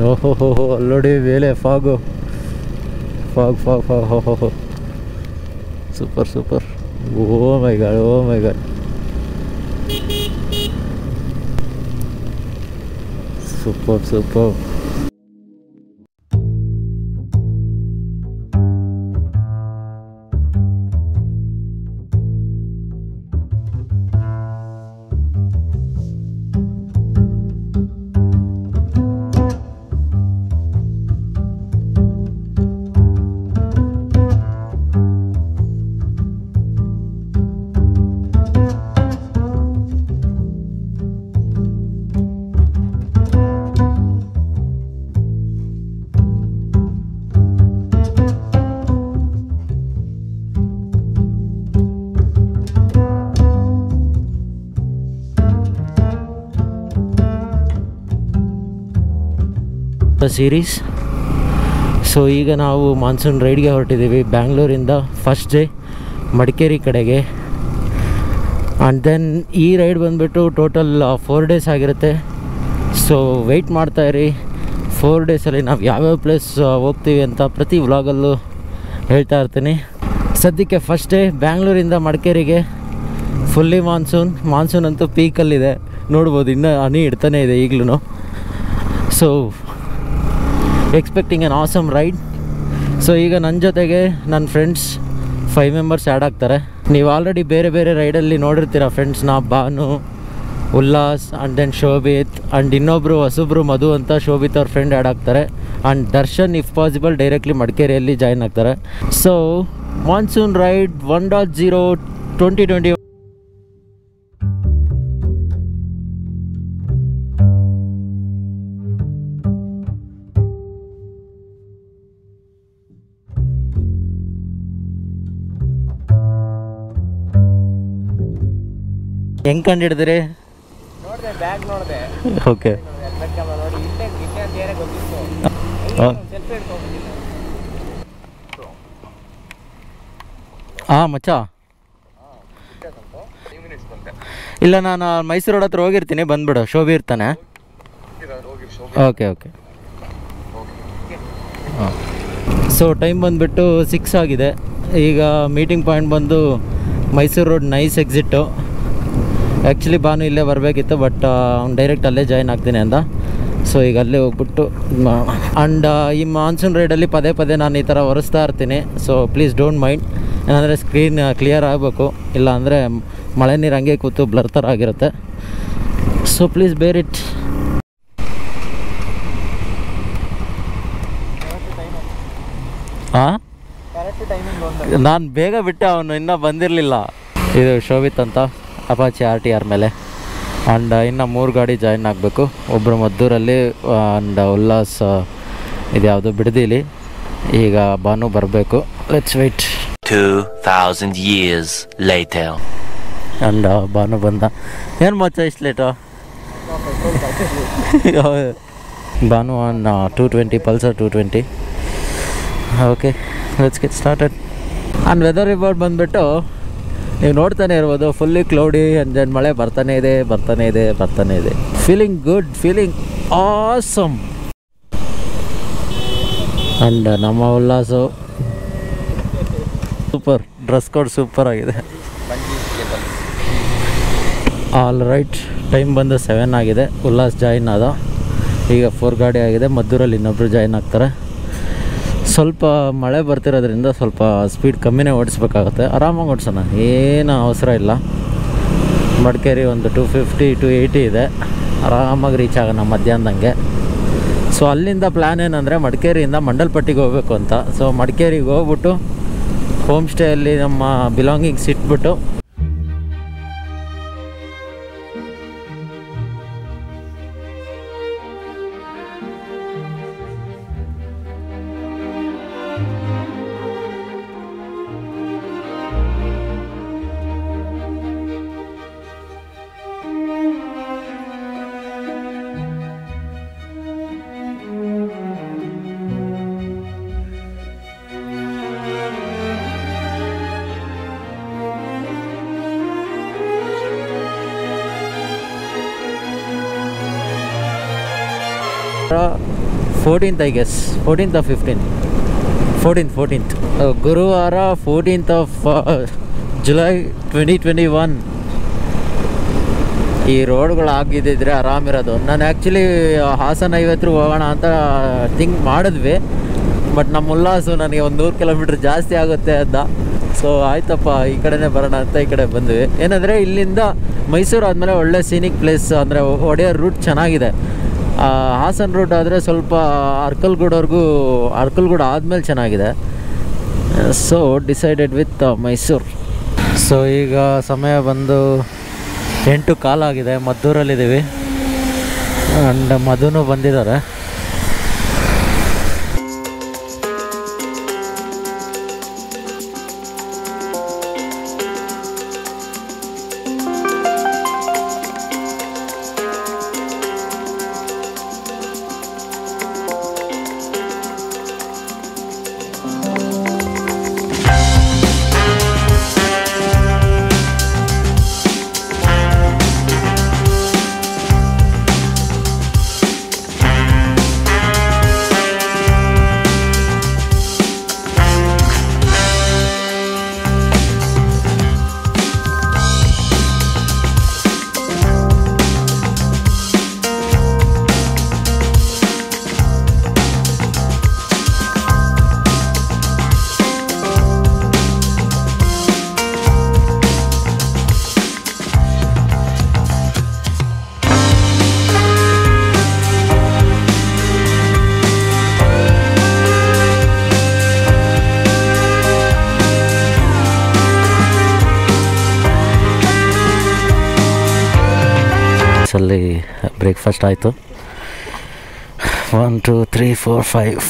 ಓಹೋ ಹೋ ಹೋ ಅಲ್ಲೋಡಿ ಮೇಲೆ ಫಾಗು ಫಾಗ್ ಫಾಗ್ ಫಾಗ್ ಹೋ ಹೋ ಹೋ super super oh my god super super series. So ಈಗ ನಾವು ಮಾನ್ಸೂನ್ ರೈಡ್ಗೆ ಹೊರಟಿದ್ದೀವಿ ಬ್ಯಾಂಗ್ಳೂರಿಂದ ಫಸ್ಟ್ ಡೇ ಮಡಿಕೇರಿ ಕಡೆಗೆ. ಆ್ಯಂಡ್ ದೆನ್ ಈ ರೈಡ್ ಬಂದುಬಿಟ್ಟು ಟೋಟಲ್ 4 ಡೇಸ್ ಆಗಿರುತ್ತೆ. ಸೊ ವೆಯ್ಟ್ ಮಾಡ್ತಾಯಿರಿ. 4 ಡೇಸಲ್ಲಿ ನಾವು ಯಾವ್ಯಾವ ಪ್ಲೇಸ್ ಹೋಗ್ತೀವಿ ಅಂತ ಪ್ರತಿ ವ್ಲಾಗಲ್ಲೂ ಹೇಳ್ತಾ ಇರ್ತೀನಿ. ಸದ್ಯಕ್ಕೆ ಫಸ್ಟ್ ಡೇ ಬ್ಯಾಂಗ್ಳೂರಿಂದ ಮಡಿಕೇರಿಗೆ ಫುಲ್ಲಿ ಮಾನ್ಸೂನ್ ಅಂತೂ ಪೀಕಲ್ಲಿದೆ ನೋಡ್ಬೋದು. ಇನ್ನೂ ಹನಿ ಇಡ್ತಾನೆ ಇದೆ ಈಗಲೂ. So expecting an awesome ride. So ಈಗ ನನ್ನ ಜೊತೆಗೆ ನನ್ನ ಫ್ರೆಂಡ್ಸ್ 5 ಮೆಂಬರ್ಸ್ ಆ್ಯಡ್ ಆಗ್ತಾರೆ. ನೀವು ಆಲ್ರೆಡಿ ಬೇರೆ ಬೇರೆ ರೈಡಲ್ಲಿ ನೋಡಿರ್ತೀರ ಫ್ರೆಂಡ್ಸ್ನ, Bhanu, Ullas and then Shobhit and ಇನ್ನೊಬ್ಬರು ಹೊಸಬ್ರು ಮಧು ಅಂತ ಶೋಭಿತ್ ಅವ್ರ ಫ್ರೆಂಡ್ ಆ್ಯಡ್ ಆಗ್ತಾರೆ. And Darshan if possible directly ಮಡಿಕೇರಿಯಲ್ಲಿ ಜಾಯ್ನ್ ಆಗ್ತಾರೆ. So monsoon ride 1.0 2020. ಹೆಂಗೆ ಕಂಡು ಹಿಡಿದ್ರಿ? ನೋಡಿದೆ, ಬ್ಯಾಗ್ ನೋಡಿದೆ. ಓಕೆ ನೋಡಿ ಇಲ್ಲೇ ಅಂತ ಏನೇ ಗೊತ್ತಿತ್ತು. ಸೆಲ್ಫಿ ಹಿಡ್ಕೊಂಡ್ಬಿಟ್ಟಿದ್ದೆ. ಹಾಂ ಮಚ್ಚ, ಇಲ್ಲ ನಾನು ಮೈಸೂರು ರೋಡ್ ಹತ್ರ ಹೋಗಿರ್ತೀನಿ, ಬಂದ್ಬಿಡು. ಶೋಭಿ ಇರ್ತಾನೆ. ಓಕೆ ಓಕೆ ಹಾಂ. ಸೊ ಟೈಮ್ ಬಂದುಬಿಟ್ಟು 6 ಆಗಿದೆ. ಈಗ ಮೀಟಿಂಗ್ ಪಾಯಿಂಟ್ ಬಂದು Mysuru road nice exit. Actually ಭಾನು ಇಲ್ಲೇ ಬರಬೇಕಿತ್ತು, ಬಟ್ ಅವ್ನು ಡೈರೆಕ್ಟ್ ಅಲ್ಲೇ ಜಾಯ್ನ್ ಆಗ್ತೀನಿ ಅಂದ. ಸೊ ಈಗ ಅಲ್ಲೇ ಹೋಗ್ಬಿಟ್ಟು ಆ್ಯಂಡ್ ಈ ಮಾನ್ಸೂನ್ ರೈಡಲ್ಲಿ ಪದೇ ಪದೇ ನಾನು ಈ ಥರ ಒರೆಸ್ತಾ ಇರ್ತೀನಿ. So please don't mind. ಏನಂದರೆ ಸ್ಕ್ರೀನ್ ಕ್ಲಿಯರ್ ಆಗಬೇಕು, ಇಲ್ಲ ಅಂದರೆ ಮಳೆ ನೀರು ಹಂಗೆ ಕೂತು ಬ್ಲರ್ ಥರ ಆಗಿರುತ್ತೆ. ಸೊ ಪ್ಲೀಸ್ ಬೇರ್ ಇಟ್. ಹಾಂ, ನಾನು ಬೇಗ ಬಿಟ್ಟೆ, ಅವನು ಇನ್ನೂ ಬಂದಿರಲಿಲ್ಲ. ಇದು ಶೋಭಿತ್ ಅಂತ ಅಪಾಚಿ RTR ಮೇಲೆ. ಆ್ಯಂಡ್ ಇನ್ನು 3 ಗಾಡಿ ಜಾಯಿನ್ ಆಗಬೇಕು. ಒಬ್ಬರು ಮದ್ದೂರಲ್ಲಿ ಆ್ಯಂಡ್ ಉಲ್ಲಾಸ್ ಇದು ಯಾವುದು ಬಿಡದಿಲಿ. ಈಗ ಭಾನು ಬರಬೇಕು. Let's wait. 2000 years later. And Bhanu ಬಂದ. ಏನು ಮಚ್ಚ ಇಷ್ಟು late? Bhanu on 220 Pulsar 220. Okay let's get started. And weather report ಬಂದುಬಿಟ್ಟು ನೀವು ನೋಡ್ತಾನೆ ಇರ್ಬೋದು, ಫುಲ್ಲಿ ಕ್ಲೌಡಿ ಆ್ಯಂಡ್ ದೆನ್ ಮಳೆ ಬರ್ತಾನೆ ಇದೆ. Feeling good, feeling awesome. And ನಮ್ಮ ಉಲ್ಲಾಸು ಸೂಪರ್, ಡ್ರೆಸ್ ಕೋಡ್ ಸೂಪರ್ ಆಗಿದೆ. ಆಲ್ ರೈಟ್, ಟೈಮ್ ಬಂದು 7 ಆಗಿದೆ. ಉಲ್ಲಾಸ್ ಜಾಯಿನ್ ಆದ. ಈಗ 4 ಗಾಡಿ ಆಗಿದೆ. ಮದ್ದೂರಲ್ಲಿ ಇನ್ನೊಬ್ಬರು ಜಾಯಿನ್ ಆಗ್ತಾರೆ. ಸ್ವಲ್ಪ ಮಳೆ ಬರ್ತಿರೋದ್ರಿಂದ ಸ್ವಲ್ಪ ಸ್ಪೀಡ್ ಕಮ್ಮಿನೇ ಓಡಿಸ್ಬೇಕಾಗುತ್ತೆ. ಆರಾಮಾಗಿ ಓಡಿಸೋಣ, ಏನು ಅವಸರ ಇಲ್ಲ. ಮಡಿಕೇರಿ ಒಂದು 250 280 ಇದೆ, ಆರಾಮಾಗಿ ರೀಚ್ ಆಗೋಣ ಮಧ್ಯಾಹ್ನದಂಗೆ. ಸೊ ಅಲ್ಲಿಂದ ಪ್ಲ್ಯಾನ್ ಏನಂದರೆ ಮಡಿಕೇರಿಯಿಂದ ಮಂಡಲ್ಪಟ್ಟಿಗೆ ಹೋಗಬೇಕು ಅಂತ. ಸೊ ಮಡಿಕೇರಿಗೆ ಹೋಗ್ಬಿಟ್ಟು ಹೋಮ್ ಸ್ಟೇಯಲ್ಲಿ ನಮ್ಮ ಬಿಲಾಂಗಿಂಗ್ಸ್ ಇಟ್ಬಿಟ್ಟು 14th I guess 14th or 15th 14th ಗುರುವಾರ 14th of July 2021. ಈ ರೋಡ್ಗಳು ಆಗಿದ್ದಿದ್ರೆ ಆರಾಮಿರೋದು. ನಾನು ಆ್ಯಕ್ಚುಲಿ ಹಾಸನ 50 ಹೋಗೋಣ ಅಂತ ಥಿಂಕ್ ಮಾಡಿದ್ವಿ, ಬಟ್ ನಮ್ಮ ಉಲ್ಲಾಸು ನನಗೆ ಒಂದು 100 ಕಿಲೋಮೀಟ್ರ್ ಜಾಸ್ತಿ ಆಗುತ್ತೆ ಅಂತ. ಸೊ ಆಯ್ತಪ್ಪ ಈ ಕಡೆನೇ ಬರೋಣ ಅಂತ ಈ ಕಡೆ ಬಂದ್ವಿ. ಏನಂದರೆ ಇಲ್ಲಿಂದ ಮೈಸೂರು ಆದಮೇಲೆ ಒಳ್ಳೆ ಸೀನಿಕ್ ಪ್ಲೇಸ್, ಅಂದರೆ ಒಡೆಯೋ ರೂಟ್ ಚೆನ್ನಾಗಿದೆ. ಹಾಸನ ರೂಟ್ ಆದರೆ ಸ್ವಲ್ಪ ಅರ್ಕಲ್ಗೂಡು ಆದಮೇಲೆ ಚೆನ್ನಾಗಿದೆ. So decided with Mysuru. So ಈಗ ಸಮಯ ಬಂದು 8:15 ಆಗಿದೆ. ಮದ್ದೂರಲ್ಲಿದ್ದೀವಿ ಆ್ಯಂಡ್ ಮಧುನೂ ಬಂದಿದ್ದಾರೆ. ಅಲ್ಲಿ ಬ್ರೇಕ್ಫಾಸ್ಟ್ ಆಯಿತು. 1 2 3 4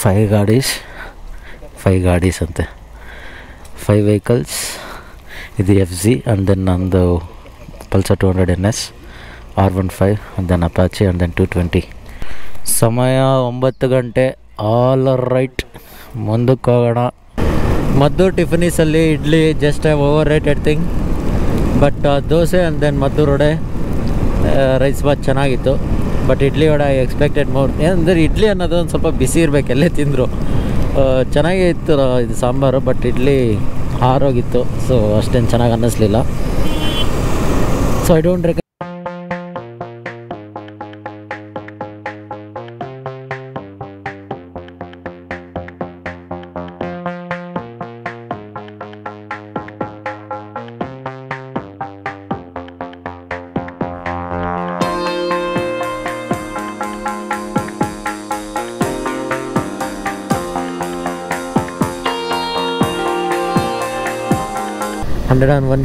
5 ಗಾಡೀಸ್ ಅಂತೆ, 5 ವೆಹಿಕಲ್ಸ್. ಇದು FZ ಆ್ಯಂಡ್ ದೆನ್ ನಂದು Pulsar 200 NS, R15 and then Apache and then 220. ಸಮಯ 9 ಗಂಟೆ. ಆಲ್ ರೈಟ್, ಮುಂದಕ್ಕೆ ಹೋಗೋಣ. ಮದ್ದೂರು ಟಿಫಿನೀಸಲ್ಲಿ idli just over rated thing, but dosa and then Maddur vada, rice bath ಚೆನ್ನಾಗಿತ್ತು. But idli vada I expected more. ಏನಂದರೆ ಇಡ್ಲಿ ಅನ್ನೋದು ಒಂದು ಸ್ವಲ್ಪ ಬಿಸಿ ಇರಬೇಕು, ಎಲ್ಲೇ ತಿಂದರು. ಚೆನ್ನಾಗೇ ಇತ್ತು ಇದು ಸಾಂಬಾರು, ಬಟ್ ಇಡ್ಲಿ ಆರೋಗಿತ್ತು. ಸೊ ಅಷ್ಟೇನು ಚೆನ್ನಾಗಿ ಅನ್ನಿಸ್ಲಿಲ್ಲ. So I don't recommend.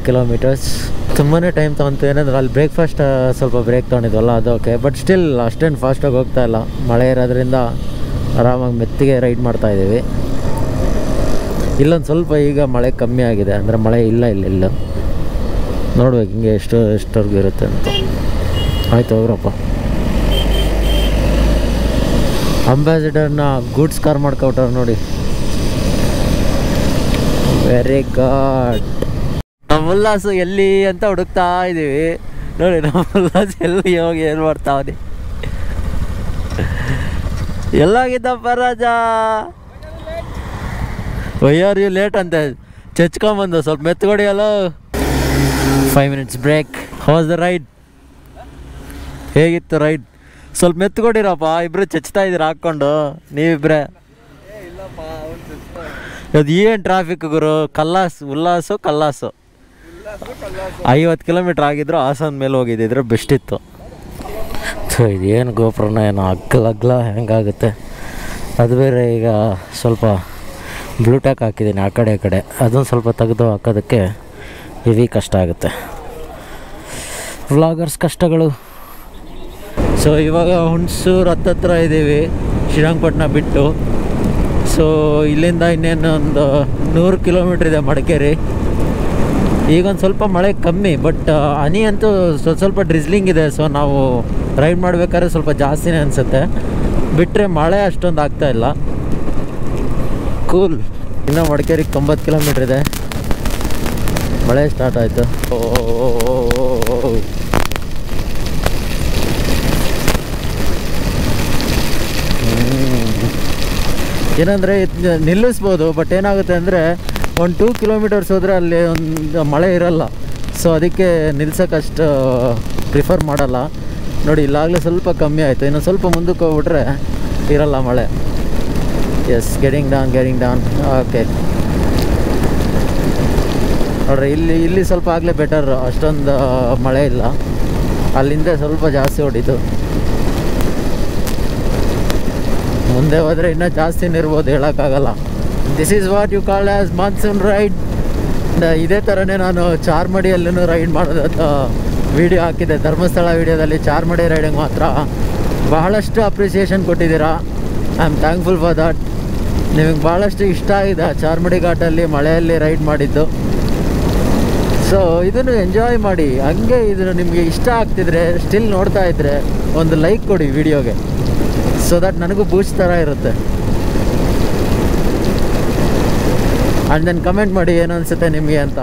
Kilometres ತುಂಬಾ ಟೈಮ್ ತೊಗೊಂತು. ಏನಂದ್ರೆ ಅಲ್ಲಿ ಬ್ರೇಕ್ಫಾಸ್ಟ್ ಸ್ವಲ್ಪ ಬ್ರೇಕ್ ತೊಗೊಂಡಿದ್ವಲ್ಲ, ಅದು ಓಕೆ. ಬಟ್ ಸ್ಟಿಲ್ ಅಷ್ಟೇನು ಫಾಸ್ಟಾಗಿ ಹೋಗ್ತಾ ಇಲ್ಲ, ಮಳೆ ಇರೋದ್ರಿಂದ ಆರಾಮಾಗಿ ಮೆತ್ತಿಗೆ ರೈಡ್ ಮಾಡ್ತಾಯಿದ್ದೀವಿ. ಇಲ್ಲೊಂದು ಸ್ವಲ್ಪ ಈಗ ಮಳೆ ಕಮ್ಮಿ ಆಗಿದೆ, ಅಂದರೆ ಮಳೆ ಇಲ್ಲ ನೋಡ್ಬೇಕು ಹಿಂಗೆ ಎಷ್ಟವರೆಗೂ ಇರುತ್ತೆ ಅಂತ. ಆಯ್ತು ಹೋಗ್ರಪ್ಪ. ಅಂಬಾಸಿಡರ್ನ ಗೂಡ್ಸ್ ಕಾರ್ ಮಾಡ್ಕೊಬಿಟ್ಟಾರೆ ನೋಡಿ. Very good. ನಮ್ಮ ಉಲ್ಲಾಸು ಎಲ್ಲಿ ಅಂತ ಹುಡುಕ್ತಾ ಇದ್ದೀವಿ ನೋಡಿ. ನಮ್ಮ ಉಲ್ಲಾಸ ಎಲ್ಲಿ ಹೋಗಿ ಏನು ಮಾಡ್ತಾವನಿ. ಎಲ್ಲಾಗಿದ್ದಪ್ಪ ರಾಜ? ವೈಆರ್ ಯು ಲೇಟ್ ಅಂತ ಚಚ್ಕೊಂಬಂದು ಸ್ವಲ್ಪ ಮೆತ್ತಗೊಡಿ. ಅಲ್ಲ 5 minutes break. How's the ride? ಹೇಗಿತ್ತು ರೈಡ್? ಸ್ವಲ್ಪ ಮೆತ್ತಗೊಡಿರಪ್ಪ, ಇಬ್ಬರು ಚಚ್ತಾ ಇದ್ದೀರ ಹಾಕ್ಕೊಂಡು ನೀವಿಬ್ರೆ. ಅದು ಏನು ಟ್ರಾಫಿಕ್ ಗುರು. ಉಲ್ಲಾಸು ಕಲ್ಲಾಸು 50 ಕಿಲೋಮೀಟ್ರ್ ಆಗಿದ್ರು ಹಾಸನ ಮೇಲೆ ಹೋಗಿದ್ದಿದ್ರೆ ಬೆಸ್ಟ್ ಇತ್ತು. ಸೊ ಇದೇನು ಗೋಪುರನ ಏನೋ ಅಗ್ಲ ಹೆಂಗಾಗುತ್ತೆ. ಅದು ಬೇರೆ ಈಗ ಸ್ವಲ್ಪ ಬ್ಲೂಟ್ಯಾಕ್ ಹಾಕಿದ್ದೀನಿ ಆ ಕಡೆ ಅದೊಂದು ಸ್ವಲ್ಪ ತೆಗೆದು ಹಾಕೋದಕ್ಕೆ ಹೆವಿ ಕಷ್ಟ ಆಗುತ್ತೆ. ವ್ಲಾಗರ್ಸ್ ಕಷ್ಟಗಳು. ಸೊ ಇವಾಗ ಹುಣಸೂರು ಹತ್ತತ್ರ ಇದ್ದೀವಿ, ಶ್ರೀರಂಗಪಟ್ಟಣ ಬಿಟ್ಟು. ಸೊ ಇಲ್ಲಿಂದ ಇನ್ನೇನು ಒಂದು 100 ಕಿಲೋಮೀಟ್ರ್ ಇದೆ ಮಡಿಕೇರಿ. ಈಗೊಂದು ಸ್ವಲ್ಪ ಮಳೆ ಕಮ್ಮಿ, ಬಟ್ ಹನಿ ಅಂತೂ ಸ್ವಲ್ಪ ಡ್ರಿಸ್ಲಿಂಗ್ ಇದೆ. ಸೊ ನಾವು ರೈಡ್ ಮಾಡಬೇಕಾದ್ರೆ ಸ್ವಲ್ಪ ಜಾಸ್ತಿನೇ ಅನಿಸುತ್ತೆ, ಬಿಟ್ಟರೆ ಮಳೆ ಅಷ್ಟೊಂದು ಆಗ್ತಾಯಿಲ್ಲ. ಕೂಲ್. ಇನ್ನೂ ಮಡಿಕೇರಿಗೆ 90 ಕಿಲೋಮೀಟ್ರ್ ಇದೆ. ಮಳೆ ಸ್ಟಾರ್ಟ್ ಆಯಿತು. ಏನಂದರೆ ನಿಲ್ಲಿಸ್ಬೋದು, ಬಟ್ ಏನಾಗುತ್ತೆ ಅಂದರೆ ಒಂದು 2 ಕಿಲೋಮೀಟರ್ಸ್ ಹೋದರೆ ಅಲ್ಲಿ ಒಂದು ಮಳೆ ಇರಲ್ಲ. ಸೊ ಅದಕ್ಕೆ ನಿಲ್ಸೋಕ್ಕಷ್ಟು ಪ್ರಿಫರ್ ಮಾಡಲ್ಲ. ನೋಡಿ ಇಲ್ಲಾಗಲೇ ಸ್ವಲ್ಪ ಕಮ್ಮಿ ಆಯಿತು, ಇನ್ನು ಸ್ವಲ್ಪ ಮುಂದಕ್ಕೆ ಹೋಗ್ಬಿಟ್ರೆ ಇರಲ್ಲ ಮಳೆ. S, getting down. ಓಕೆ ನೋಡ್ರಿ, ಇಲ್ಲಿ ಸ್ವಲ್ಪ ಆಗಲೇ ಬೆಟರ್, ಅಷ್ಟೊಂದು ಮಳೆ ಇಲ್ಲ. ಅಲ್ಲಿಂದ ಸ್ವಲ್ಪ ಜಾಸ್ತಿ ಹೊಡಿತು. ಮುಂದೆ ಹೋದರೆ ಇನ್ನೂ ಜಾಸ್ತಿನೇ ಇರ್ಬೋದು, ಹೇಳೋಕ್ಕಾಗಲ್ಲ. This is what you call as monsoon ride. ಇದೇ ಥರನೇ ನಾನು ಚಾರ್ಮಡಿಯಲ್ಲೂ ರೈಡ್ ಮಾಡೋದಂತ ವೀಡಿಯೋ ಹಾಕಿದ್ದೆ. ಧರ್ಮಸ್ಥಳ ವೀಡಿಯೋದಲ್ಲಿ ಚಾರ್ಮಡಿ ರೈಡಿಂಗ್ ಮಾತ್ರ ಬಹಳಷ್ಟು ಅಪ್ರಿಸಿಯೇಷನ್ ಕೊಟ್ಟಿದ್ದೀರಾ. I am thankful for that. ನಿಮಗೆ ಭಾಳಷ್ಟು ಇಷ್ಟ ಆಗಿದೆ ಚಾರ್ಮಡಿ ಘಾಟಲ್ಲಿ ಮಳೆಯಲ್ಲಿ ರೈಡ್ ಮಾಡಿದ್ದು. ಸೊ ಇದನ್ನು ಎಂಜಾಯ್ ಮಾಡಿ. ಹಂಗೆ ಇದನ್ನು ನಿಮಗೆ ಇಷ್ಟ ಆಗ್ತಿದ್ರೆ, ಸ್ಟಿಲ್ ನೋಡ್ತಾ ಇದ್ದರೆ ಒಂದು ಲೈಕ್ ಕೊಡಿ ವಿಡಿಯೋಗೆ, ಸೊ ದಟ್ ನನಗೂ ಬೂಸ್ಟ್ ಥರ ಇರುತ್ತೆ. ಆ್ಯಂಡ್ ದೆನ್ ಕಮೆಂಟ್ ಮಾಡಿ ಏನು ಅನಿಸುತ್ತೆ ನಿಮಗೆ ಅಂತ.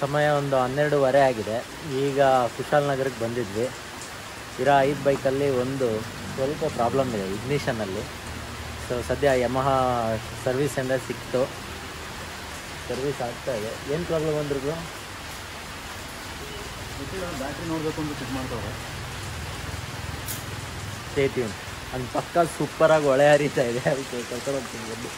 ಸಮಯ ಒಂದು 12:15 ಆಗಿದೆ. ಈಗ ಕುಶಾಲನಗರಕ್ಕೆ ಬಂದಿದ್ವಿ. ಇರೋ 5 ಬೈಕಲ್ಲಿ ಒಂದು ಸ್ವಲ್ಪ ಪ್ರಾಬ್ಲಮ್ ಇದೆ ಇಗ್ನಿಷನಲ್ಲಿ. ಸೊ ಸದ್ಯ ಯಮಹಾ ಸರ್ವಿಸ್ ಸೆಂಟರ್ ಸಿಕ್ತು, ಸರ್ವಿಸ್ ಆಗ್ತಾ ಇದೆ. ಏನು ಪ್ರಾಬ್ಲಮ್ ಅಂದ್ರೂ ಬ್ಯಾಟ್ರಿ ನೋಡಬೇಕು ಅಂತ ಚೆಕ್ ಮಾಡ್ತಾರೆ. Stay tune. ಅಲ್ಲಿ ಪಕ್ಕ ಸೂಪರಾಗಿ ಒಳೆ ಹರಿತಾ ಇದೆ, ಅದಕ್ಕೆ ಕರ್ಕೊಂಡು ಹೋಗ್ತೀನಿ ಬಂದು.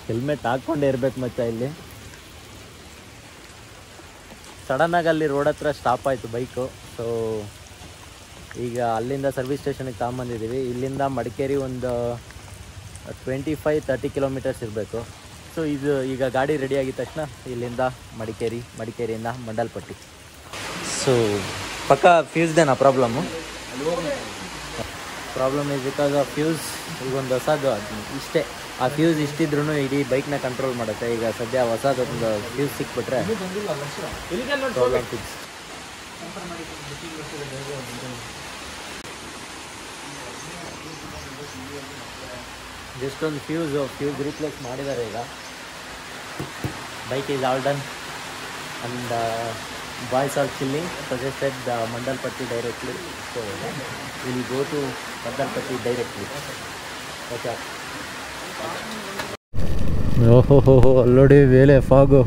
ಹೆಲ್ಮೆಟ್ ಹಾಕ್ಕೊಂಡೇ ಇರ್ಬೇಕು ಮಚ್ಚ. ಇಲ್ಲಿ ಸಡನ್ನಾಗಿ ಅಲ್ಲಿ ರೋಡ್ ಹತ್ರ ಸ್ಟಾಪ್ ಆಯಿತು ಬೈಕು. ಸೊ ಈಗ ಅಲ್ಲಿಂದ ಸರ್ವಿಸ್ ಸ್ಟೇಷನಿಗೆ ತಗೊಂಬಂದಿದ್ದೀವಿ. ಇಲ್ಲಿಂದ ಮಡಿಕೇರಿ ಒಂದು 25-30 ಕಿಲೋಮೀಟರ್ಸ್ ಇರಬೇಕು. ಸೊ ಇದು ಈಗ ಗಾಡಿ ರೆಡಿ ಆಗಿದ ತಕ್ಷಣ ಇಲ್ಲಿಂದ ಮಡಿಕೇರಿಯಿಂದ ಮಂಡಲ್ಪಟ್ಟಿ. ಸೊ ಪಕ್ಕ ಫ್ಯೂಸ್ದೇನಾ problem? Problem is because of fuse. ಈಗ ಒಂದು ಹೊಸದು ಇಷ್ಟೇ, ಆ ಫ್ಯೂಸ್ ಇಷ್ಟಿದ್ರೂ ಇಡೀ ಬೈಕ್ನ ಕಂಟ್ರೋಲ್ ಮಾಡುತ್ತೆ. ಈಗ ಸದ್ಯ ಹೊಸದೊಂದು ಫ್ಯೂಸ್ ಸಿಕ್ಬಿಟ್ರೆ ಪ್ರಾಬ್ಲಮ್ ಫಿಕ್ಸ್. ಜಸ್ಟ್ ಒಂದು ಫ್ಯೂಸ್ ರೀಪ್ಲೇಸ್ ಮಾಡಿದ್ದಾರೆ. ಈಗ bike is all done and boys are chilling. Suggested Mandalpatti directly. So will go to Mandalpatti directly. Okay. ಓಹೋ ಅಲ್ಲೋಡಿ ಮೇಲೆ fog.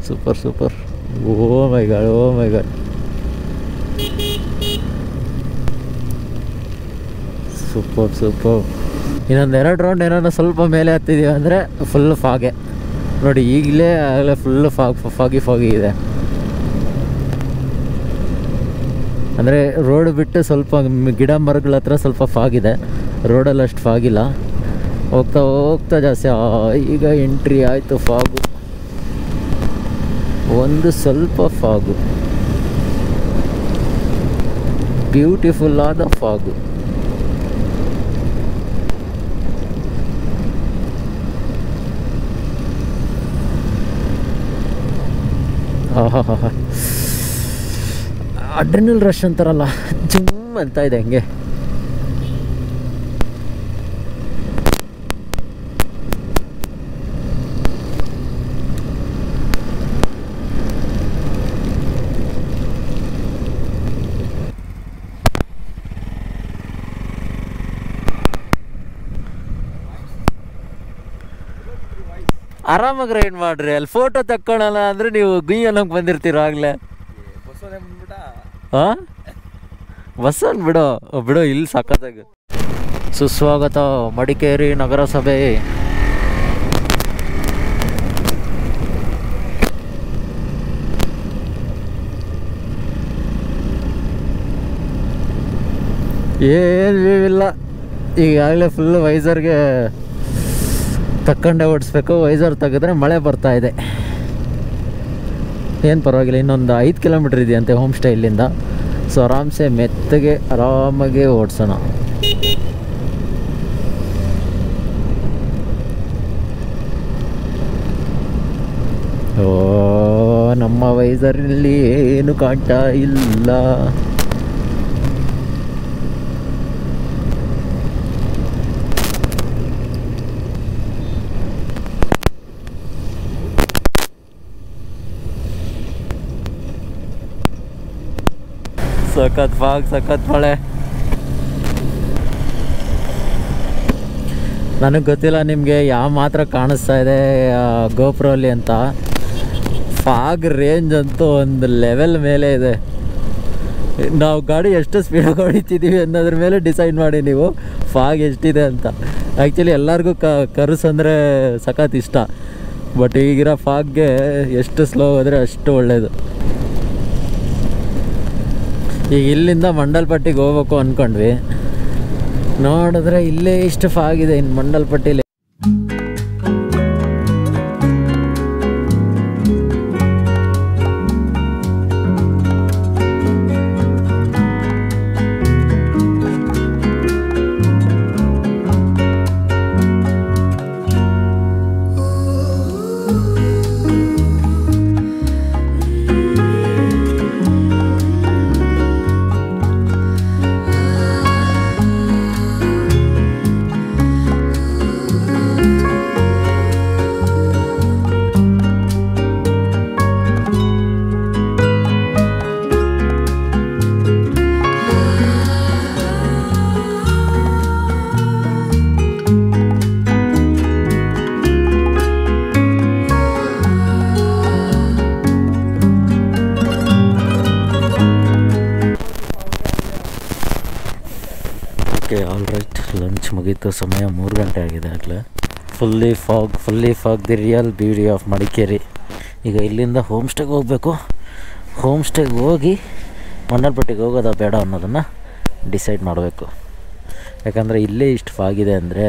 Super. Oh my god. Super. ಇನ್ನೊಂದು 2 ರೌಂಡ್ ಏನಾದ್ರು ಸ್ವಲ್ಪ ಮೇಲೆ ಹತ್ತಿದ್ದೀವಿ ಅಂದರೆ ಫುಲ್ ಫಾಗೆ. ನೋಡಿ ಆಗಲೇ ಫುಲ್ಲು ಫಾಗಿ ಇದೆ. ಅಂದರೆ ರೋಡ್ ಬಿಟ್ಟು ಸ್ವಲ್ಪ ಗಿಡ ಮರಗಳ ಹತ್ರ ಸ್ವಲ್ಪ ಫಾಗಿದೆ, ರೋಡಲ್ಲಿ ಅಷ್ಟು ಫಾಗಿಲ್ಲ. ಹೋಗ್ತಾ ಜಾಸ್ತಿ. ಈಗ ಎಂಟ್ರಿ ಆಯಿತು ಫಾಗು. ಒಂದು ಸ್ವಲ್ಪ ಫಾಗು, ಬ್ಯೂಟಿಫುಲ್ ಆದ ಫಾಗು. ಅಡ್ರಿನಲ್ ರಶ್ ಅಂತಾರಲ್ಲ, ಜುಮ್ ಅಂತ ಇದೆ ಹಂಗೆ. ಆರಾಮಾಗಿ ರೈಡ್ ಮಾಡ್ರಿ. ಅಲ್ಲಿ ಫೋಟೋ ತಕ್ಕೊಳ್ಳಲ್ಲ ಅಂದರೆ ನೀವು ಗುಯ್ ಅನ್ನೋಕೆ ಬಂದಿರ್ತೀರೋ ಆಗಲೇ. ಬಸ್ಸೋದೇ ಬಂದ್ಬಿಟ್ಟ. ಹಾಂ, ಬಸ್ಸಲ್ಲಿ ಬಿಡು ಬಿಡು, ಇಲ್ಲಿ ಸಖತ್ತಾಗಿ. ಸುಸ್ವಾಗತ ಮಡಿಕೇರಿ ನಗರಸಭೆ. ಏನು ಇಲ್ಲ, ಈಗಾಗಲೇ ಫುಲ್ಲು ವೈಸರ್ಗೆ ತಕ್ಕಂಡೆ ಓಡಿಸ್ಬೇಕು. ವೈಸರ್ ತೆಗೆದ್ರೆ ಮಳೆ ಬರ್ತಾ ಇದೆ. ಏನು ಪರವಾಗಿಲ್ಲ, ಇನ್ನೊಂದು 5 ಕಿಲೋಮೀಟ್ರ್ ಇದೆಯಂತೆ ಹೋಮ್ ಸ್ಟೇ ಇಲ್ಲಿಂದ. ಸೊ ಆರಾಮ್ಸೆ ಮೆತ್ತಗೆ ಆರಾಮಾಗಿ ಓಡಿಸೋಣ. ಓ, ನಮ್ಮ ವೈಸರ್ನಲ್ಲಿ ಏನು ಕಾಣ್ತಾ ಇಲ್ಲ. ಸಖತ್ ಫಾಗ್, ಸಖತ್ ಮಳೆ. ನನಗೆ ಗೊತ್ತಿಲ್ಲ ನಿಮಗೆ ಯಾವ ಮಾತ್ರ ಕಾಣಿಸ್ತಾ ಇದೆ ಗೋಪ್ರಲ್ಲಿ ಅಂತ. ಫಾಗ್ ರೇಂಜ್ ಅಂತೂ ಒಂದು ಲೆವೆಲ್ ಮೇಲೆ ಇದೆ. ನಾವು ಗಾಡಿ ಎಷ್ಟು ಸ್ಪೀಡಾಗಿ ಹೊಡಿತಿದ್ದೀವಿ ಅನ್ನೋದ್ರ ಮೇಲೆ ಡಿಸೈಡ್ ಮಾಡಿ ನೀವು ಫಾಗ್ ಎಷ್ಟಿದೆ ಅಂತ. ಆ್ಯಕ್ಚುಲಿ ಎಲ್ಲರಿಗೂ ಕರ್ಸ್ ಅಂದರೆ ಸಖತ್ ಇಷ್ಟ, ಬಟ್ ಈಗಿರೋ ಫಾಗ್ಗೆ ಎಷ್ಟು ಸ್ಲೋ ಹೋದರೆ ಅಷ್ಟು ಒಳ್ಳೆಯದು. ಈಗ ಇಲ್ಲಿಂದ ಮಂಡಲ್ಪಟ್ಟಿಗೆ ಹೋಗ್ಬೇಕು ಅಂದ್ಕೊಂಡ್ವಿ, ನೋಡಿದ್ರೆ ಇಲ್ಲೇ ಇಷ್ಟು ಫಾಗಿದೆ ಇನ್ನು ಮಂಡಲ್ಪಟ್ಟಿಲಿ. ಓಕೆ, ಆಲ್ ರೈಟ್, ಲಂಚ್ ಮುಗೀತು. ಸಮಯ 3 ಗಂಟೆ ಆಗಿದೆ ಆಗಲೇ. Fully fog the real beauty of Madikeri. ಈಗ ಇಲ್ಲಿಂದ ಹೋಮ್ ಸ್ಟೇಗೆ ಹೋಗಬೇಕು. ಹೋಮ್ ಸ್ಟೇಗೆ ಹೋಗಿ ಮಂಡಲ್ಪಟ್ಟಿಗೆ ಹೋಗೋದಾ ಬೇಡ ಅನ್ನೋದನ್ನು ಡಿಸೈಡ್ ಮಾಡಬೇಕು. ಯಾಕಂದರೆ ಇಲ್ಲೇ ಇಷ್ಟು ಫಾಗಿದೆ ಅಂದರೆ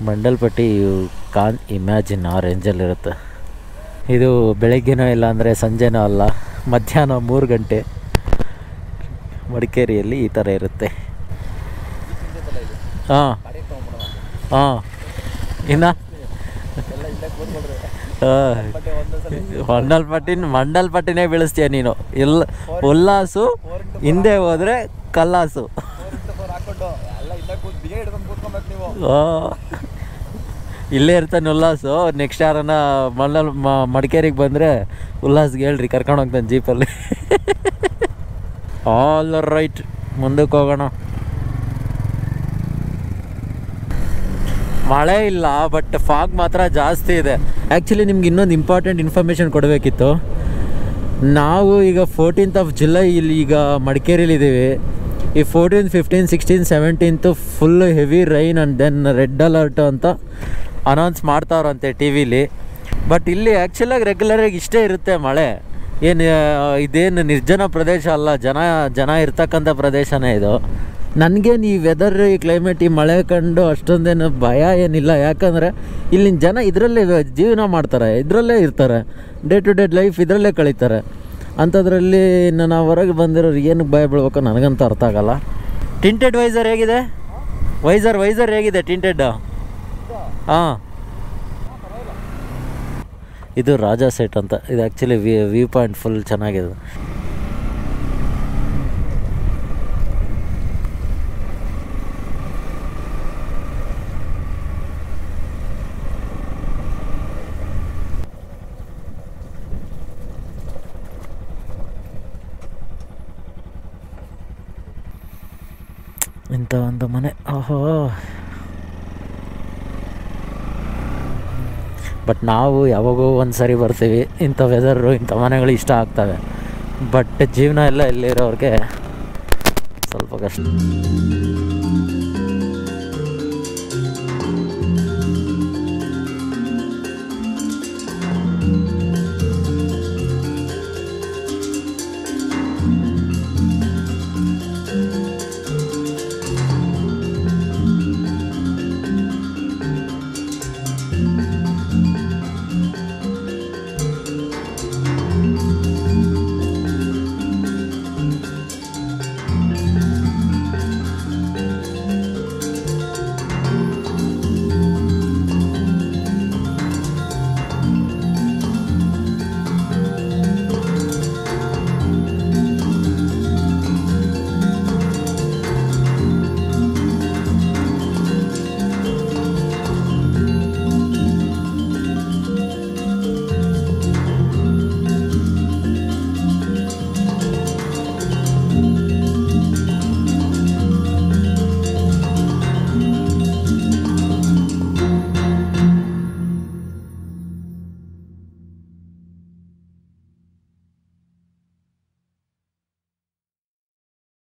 ಮಂಡಲ್ಪಟ್ಟಿ ಯು ಕಾನ್ ಇಮ್ಯಾಜಿನ್ ಆ ರೇಂಜಲ್ಲಿರುತ್ತೆ. ಇದು ಬೆಳಗ್ಗೆನೋ ಇಲ್ಲ ಅಂದರೆ ಸಂಜೆನೋ ಅಲ್ಲ, ಮಧ್ಯಾಹ್ನ 3 ಗಂಟೆ ಮಡಿಕೇರಿಯಲ್ಲಿ ಈ ಥರ ಇರುತ್ತೆ. ಹಾಂ ಹಾಂ, ಇನ್ನು ಮಂಡಲ್ಪಟ್ಟಿನೇ ಬೀಳಿಸ್ತೀಯ ನೀನು. ಇಲ್ಲ, ಉಲ್ಲಾಸು ಹಿಂದೆ ಹೋದರೆ ಕಲ್ಲಾಸು. ಇಲ್ಲೇ ಇರ್ತಾನೆ ಉಲ್ಲಾಸು. ನೆಕ್ಸ್ಟ್ ಯಾರನ್ನ ಮಡಿಕೇರಿಗೆ ಬಂದರೆ ಉಲ್ಲಾಸ್ಗೆ ಹೇಳ್ರಿ, ಕರ್ಕೊಂಡು ಹೋಗ್ತಾನೆ ಜೀಪಲ್ಲಿ. ಆಲ್ ರೈಟ್, ಮುಂದಕ್ಕೆ ಹೋಗೋಣ. ಮಳೆ ಇಲ್ಲ, ಬಟ್ ಫಾಗ್ ಮಾತ್ರ ಜಾಸ್ತಿ ಇದೆ. ಆ್ಯಕ್ಚುಲಿ ನಿಮ್ಗೆ ಇನ್ನೊಂದು ಇಂಪಾರ್ಟೆಂಟ್ ಇನ್ಫಾರ್ಮೇಷನ್ ಕೊಡಬೇಕಿತ್ತು. ನಾವು ಈಗ 14th ಜುಲೈ ಇಲ್ಲಿ ಈಗ ಮಡಿಕೇರಿಲಿದ್ದೀವಿ. ಈ 14, 15, 16, 17 full heavy rain and then red alert ಅಂತ ಅನೌನ್ಸ್ ಮಾಡ್ತಾವ್ರಂತೆ ಟಿ ವಿಲಿ. ಬಟ್ ಇಲ್ಲಿ ಆ್ಯಕ್ಚುಲಾಗಿ ರೆಗ್ಯುಲರಾಗಿ ಇಷ್ಟೇ ಇರುತ್ತೆ ಮಳೆ. ಇದೇನು ನಿರ್ಜನ ಪ್ರದೇಶ ಅಲ್ಲ, ಜನ ಇರ್ತಕ್ಕಂಥ ಪ್ರದೇಶನೇ ಇದು. ನನಗೇನು ಈ ವೆದರ್, ಈ ಕ್ಲೈಮೇಟ್, ಈ ಮಳೆ ಕಂಡು ಅಷ್ಟೊಂದೇನು ಭಯ ಏನಿಲ್ಲ. ಯಾಕಂದರೆ ಇಲ್ಲಿನ ಜನ ಇದರಲ್ಲೇ ಜೀವನ ಮಾಡ್ತಾರೆ, ಇದರಲ್ಲೇ ಇರ್ತಾರೆ, ಡೇ ಟು ಡೇ ಲೈಫ್ ಇದರಲ್ಲೇ ಕಳೀತಾರೆ. ಅಂಥದ್ರಲ್ಲಿ ನಾವು ಹೊರಗೆ ಬಂದಿರೋರು ಏನಕ್ಕೆ ಭಯ ಬೀಳ್ಬೇಕು ನನಗಂತೂ ಅರ್ಥ ಆಗಲ್ಲ. ಟಿಂಟೆಡ್ ವೈಸರ್ ಹೇಗಿದೆ? ವೈಸರ್ ಹೇಗಿದೆ ಟಿಂಟೆಡ್? ಹಾಂ, ಇದು ರಾಜಾ ಸೆಟ್ ಅಂತ. ಇದು ಆ್ಯಕ್ಚುಲಿ ವ್ಯೂ ಪಾಯಿಂಟ್ ಫುಲ್ ಚೆನ್ನಾಗಿದೆ. ಇಂಥ ಒಂದು ಮನೆ, ಓಹೋ. ಬಟ್ ನಾವು ಯಾವಾಗೋ ಒಂದು ಸರಿ ಬರ್ತೀವಿ, ಇಂಥ ವೆದರು, ಇಂಥ ಮನೆಗಳು ಇಷ್ಟ ಆಗ್ತವೆ. ಬಟ್ ಜೀವನ ಎಲ್ಲ ಇಲ್ಲಿರೋರಿಗೆ ಸ್ವಲ್ಪ ಕಷ್ಟ.